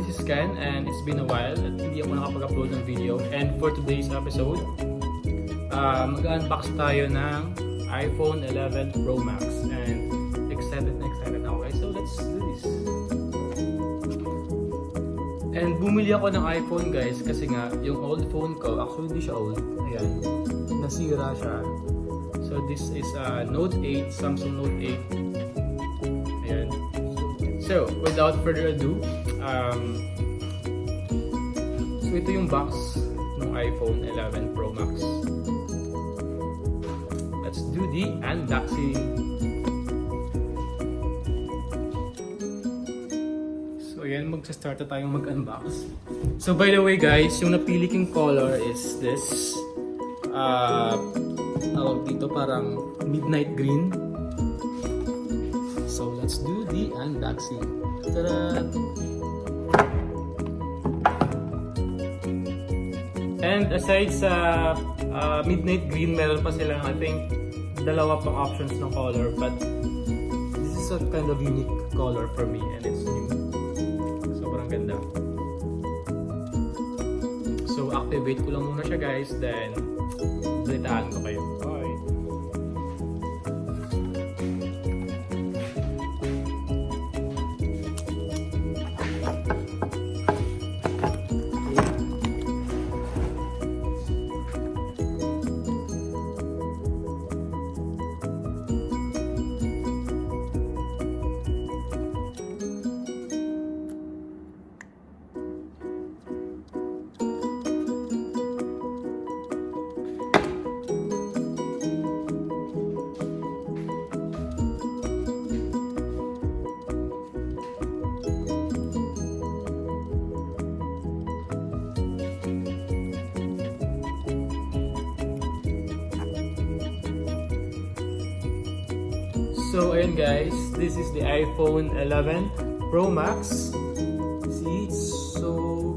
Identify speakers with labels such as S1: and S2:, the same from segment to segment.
S1: this is Ken and it's been a while at hindi ako nakapag-upload ng video. And for today's episode, mag-unbox tayo ng iPhone 11 Pro Max. And excited ako guys. So let's do this. And bumili ako ng iPhone guys kasi nga yung old phone ko, actually hindi siya old. Ayan, nasira siya. So this is a Note 8, Samsung Note 8. Ayan. So, without further ado, so ito yung box ng iPhone 11 Pro Max. Let's do the unboxing. So, ayan, magsa-start na tayong mag-unbox. So, by the way guys, yung napili kong color is this. Tawag dito parang midnight green. So let's do the unboxing. Ta-da! And aside sa midnight green, meron pa silang I think dalawa pang options ng color, but this is a kind of unique color for me and it's new. Sobrang ganda. So activate ko lang muna siya guys, then balitaan ko kayo. Bye! So ayun guys, this is the iPhone 11 Pro Max. See, it's so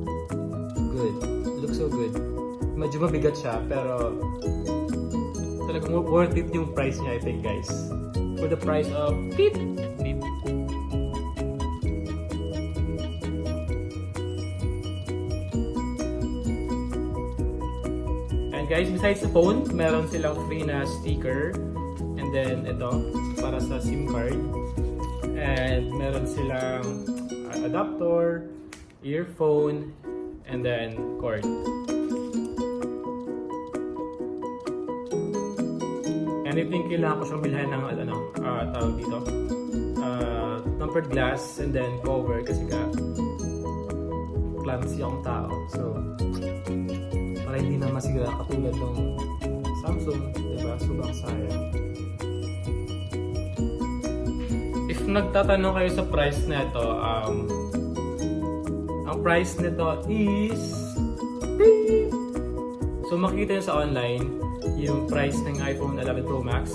S1: good. It looks so good. Medyo mabigat siya pero talagang worth it yung price niya I think guys. For the price of beep. And guys, besides the phone, meron silang free na sticker. And then ito para sa SIM card, and meron silang adapter, earphone, and then cord. Anything kailangan ko siyang bilhan ng tawag dito, tempered glass and then cover kasi clumsy akong tao, so para hindi na masira katulad ng Samsung, diba? Subang sayang. If nagtatanong kayo sa price nito, ang price nito is so makikita nyo sa online yung price ng iPhone 11 Pro Max